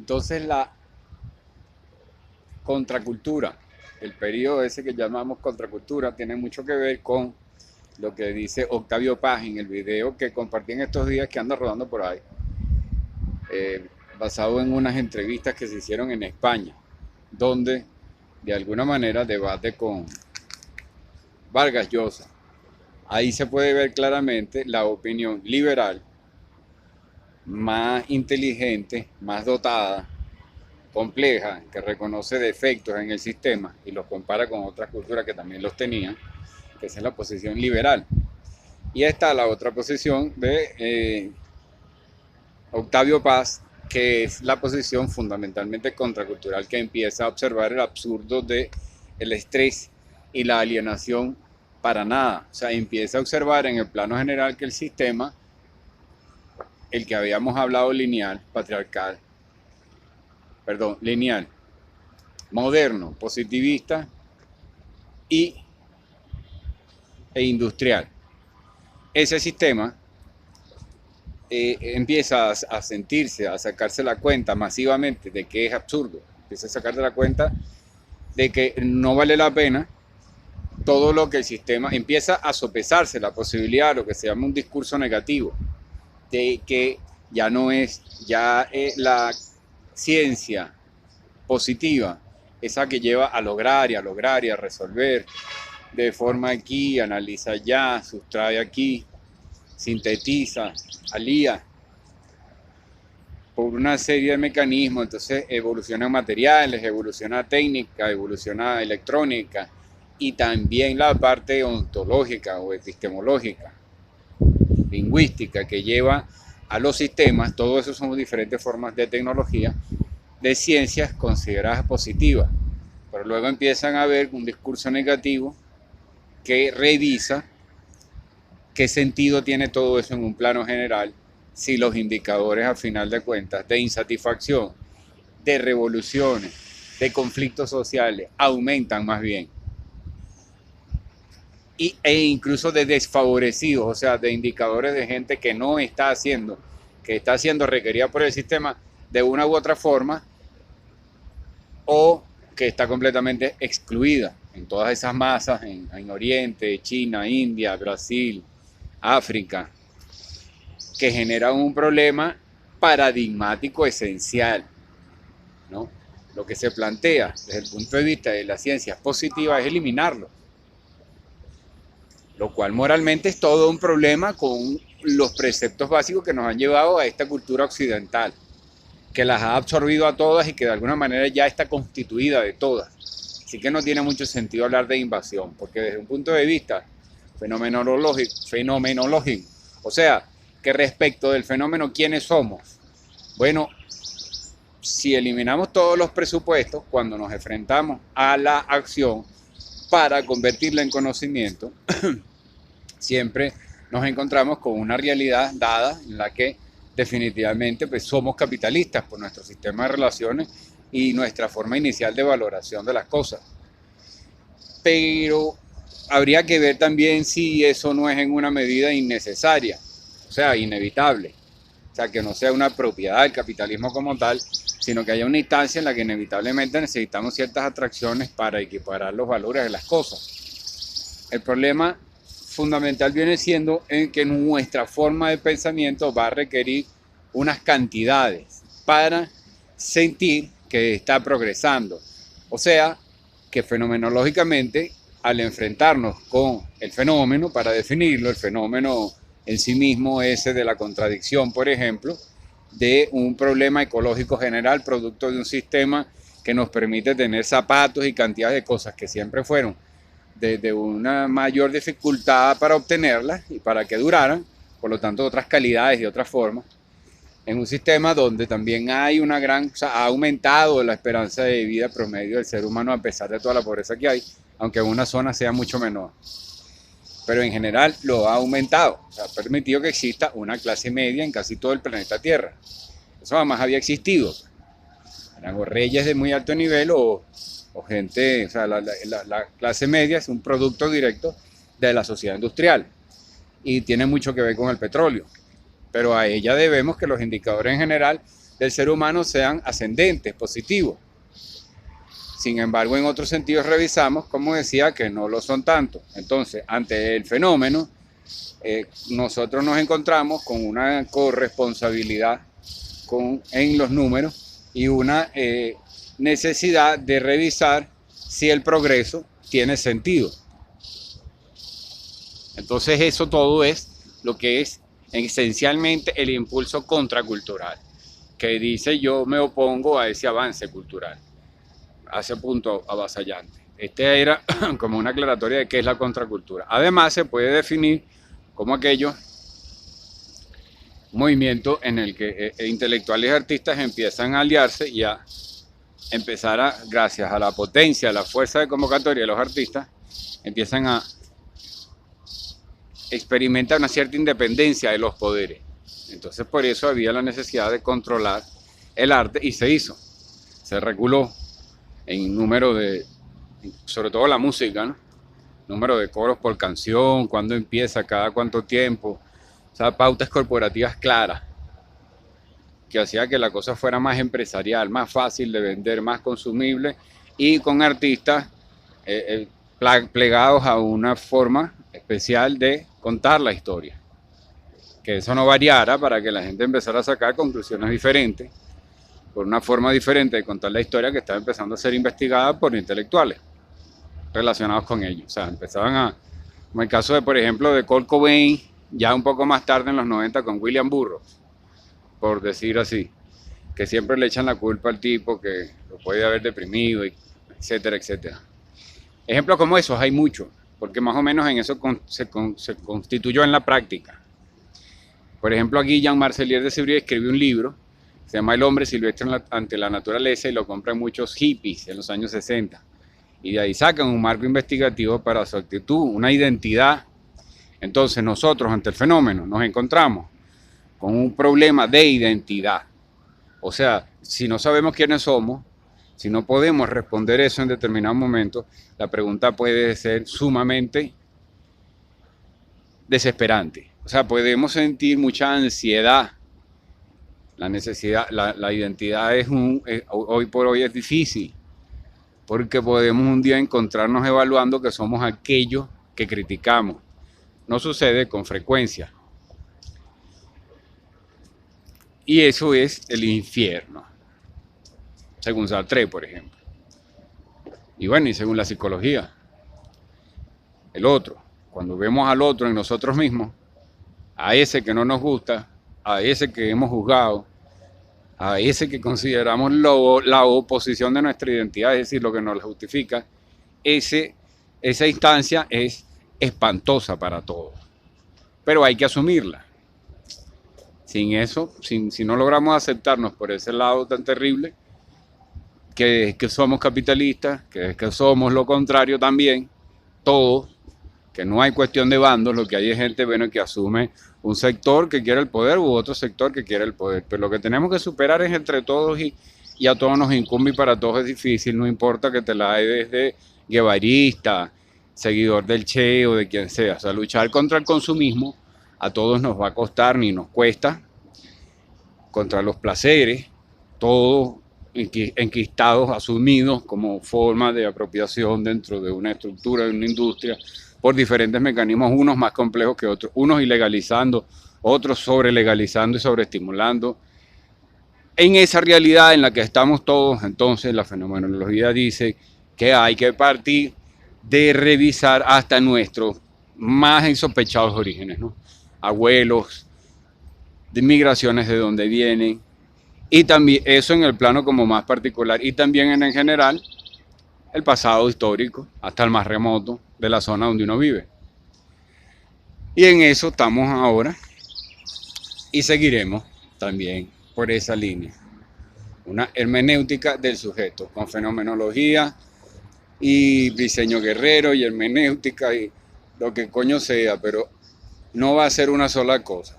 Entonces la contracultura, el periodo ese que llamamos contracultura, tiene mucho que ver con lo que dice Octavio Paz en el video que compartí en estos días que anda rodando por ahí, basado en unas entrevistas que se hicieron en España, donde de alguna manera debate con Vargas Llosa. Ahí se puede ver claramente la opinión liberal, más inteligente, más dotada, compleja, que reconoce defectos en el sistema y los compara con otras culturas que también los tenían, que esa es la posición liberal. Y está la otra posición de Octavio Paz, que es la posición fundamentalmente contracultural, que empieza a observar el absurdo de el estrés y la alienación para nada. O sea, empieza a observar en el plano general que el sistema, el que habíamos hablado lineal, patriarcal, perdón, lineal, moderno, positivista e industrial. Ese sistema empieza a sentirse, a sacarse la cuenta masivamente de que es absurdo, empieza a sacarse la cuenta de que no vale la pena todo lo que el sistema, empieza a sopesarse la posibilidad de lo que se llama un discurso negativo, de que ya no es, ya la ciencia positiva, esa que lleva a lograr y a resolver de forma aquí, analiza allá, sustrae aquí, sintetiza, alía, por una serie de mecanismos. Entonces evoluciona materiales, evoluciona técnica, evoluciona electrónica y también la parte ontológica o epistemológica, lingüística, que lleva a los sistemas. Todo eso son diferentes formas de tecnología, de ciencias consideradas positivas, pero luego empiezan a ver un discurso negativo que revisa qué sentido tiene todo eso en un plano general si los indicadores, a final de cuentas, de insatisfacción, de revoluciones, de conflictos sociales aumentan más bien, e incluso de desfavorecidos, o sea, de indicadores de gente que no está haciendo, que está siendo requerida por el sistema de una u otra forma, o que está completamente excluida en todas esas masas, en Oriente, China, India, Brasil, África, que genera un problema paradigmático esencial, ¿no? Lo que se plantea desde el punto de vista de las ciencias positivas es eliminarlo, lo cual moralmente es todo un problema con los preceptos básicos que nos han llevado a esta cultura occidental, que las ha absorbido a todas y que de alguna manera ya está constituida de todas. Así que no tiene mucho sentido hablar de invasión, porque desde un punto de vista fenomenológico, o sea, que respecto del fenómeno, ¿quiénes somos? Bueno, si eliminamos todos los presupuestos, cuando nos enfrentamos a la acción para convertirla en conocimiento, siempre nos encontramos con una realidad dada en la que definitivamente pues, somos capitalistas por nuestro sistema de relaciones y nuestra forma inicial de valoración de las cosas. Pero habría que ver también si eso no es en una medida innecesaria, o sea, inevitable. O sea, que no sea una propiedad del capitalismo como tal, sino que haya una instancia en la que inevitablemente necesitamos ciertas atracciones para equiparar los valores de las cosas. El problema fundamental viene siendo en que nuestra forma de pensamiento va a requerir unas cantidades para sentir que está progresando. O sea, que fenomenológicamente, al enfrentarnos con el fenómeno, para definirlo, el fenómeno en sí mismo, ese de la contradicción, por ejemplo, de un problema ecológico general, producto de un sistema que nos permite tener zapatos y cantidades de cosas que siempre fueron de una mayor dificultad para obtenerlas y para que duraran, por lo tanto otras calidades y otras formas, en un sistema donde también hay una gran, o sea, ha aumentado la esperanza de vida promedio del ser humano a pesar de toda la pobreza que hay, aunque en una zona sea mucho menor. Pero en general lo ha aumentado, o sea, ha permitido que exista una clase media en casi todo el planeta Tierra. Eso jamás había existido. Eran o reyes de muy alto nivel o gente, o sea, la clase media es un producto directo de la sociedad industrial y tiene mucho que ver con el petróleo. Pero a ella debemos que los indicadores en general del ser humano sean ascendentes, positivos. Sin embargo, en otros sentidos revisamos, como decía, que no lo son tanto. Entonces, ante el fenómeno, nosotros nos encontramos con una corresponsabilidad en los números y una necesidad de revisar si el progreso tiene sentido. Entonces eso todo es lo que es esencialmente el impulso contracultural, que dice yo me opongo a ese avance cultural, a ese punto avasallante. Este era como una aclaratoria de qué es la contracultura. Además se puede definir como aquello movimiento en el que intelectuales y artistas empiezan a aliarse y a empezar a, gracias a la potencia, a la fuerza de convocatoria de los artistas, empiezan a experimentar una cierta independencia de los poderes. Entonces por eso había la necesidad de controlar el arte y se hizo. Se reguló en número de, sobre todo la música, ¿no? Número de coros por canción, cuándo empieza, cada cuánto tiempo. O sea, pautas corporativas claras, que hacía que la cosa fuera más empresarial, más fácil de vender, más consumible y con artistas plegados a una forma especial de contar la historia. Que eso no variara para que la gente empezara a sacar conclusiones diferentes, por una forma diferente de contar la historia que estaba empezando a ser investigada por intelectuales relacionados con ellos. O sea, empezaban a, como el caso de, por ejemplo, de Kurt Cobain, ya un poco más tarde en los 90 con William Burroughs, por decir así, que siempre le echan la culpa al tipo que lo puede haber deprimido, etcétera, etcétera. Ejemplos como esos hay muchos, porque más o menos en eso se constituyó en la práctica. Por ejemplo, aquí Jean Marcelier de Civry escribió un libro, se llama El hombre silvestre ante la naturaleza, y lo compran muchos hippies en los años 60. Y de ahí sacan un marco investigativo para su actitud, una identidad. Entonces nosotros ante el fenómeno nos encontramos con un problema de identidad. O sea, si no sabemos quiénes somos, si no podemos responder eso en determinado momento, la pregunta puede ser sumamente desesperante. O sea, podemos sentir mucha ansiedad. La necesidad, la identidad hoy por hoy es difícil, porque podemos un día encontrarnos evaluando que somos aquello que criticamos. No sucede con frecuencia. Y eso es el infierno, según Sartre, por ejemplo. Y bueno, y según la psicología, el otro. Cuando vemos al otro en nosotros mismos, a ese que no nos gusta, a ese que hemos juzgado, a ese que consideramos la oposición de nuestra identidad, es decir, lo que nos la justifica, esa instancia es espantosa para todos. Pero hay que asumirla. Sin eso, si no logramos aceptarnos por ese lado tan terrible, que es que somos capitalistas, que es que somos lo contrario también, todos, que no hay cuestión de bandos, lo que hay es gente que asume un sector que quiere el poder u otro sector que quiere el poder. Pero lo que tenemos que superar es entre todos y a todos nos incumbe y para todos es difícil, no importa que te la des de guevarista, seguidor del Che o de quien sea. O sea, luchar contra el consumismo a todos nos va a costar, ni nos cuesta, contra los placeres, todos enquistados, asumidos como forma de apropiación dentro de una estructura, de una industria, por diferentes mecanismos, unos más complejos que otros, unos ilegalizando, otros sobrelegalizando y sobreestimulando. En esa realidad en la que estamos todos, entonces la fenomenología dice que hay que partir de revisar hasta nuestros más insospechados orígenes, ¿no? Abuelos, de migraciones de donde vienen, y también eso en el plano como más particular, y también en general el pasado histórico, hasta el más remoto de la zona donde uno vive. Y en eso estamos ahora y seguiremos también por esa línea. Una hermenéutica del sujeto, con fenomenología y diseño guerrero y hermenéutica y lo que coño sea, pero no va a ser una sola cosa.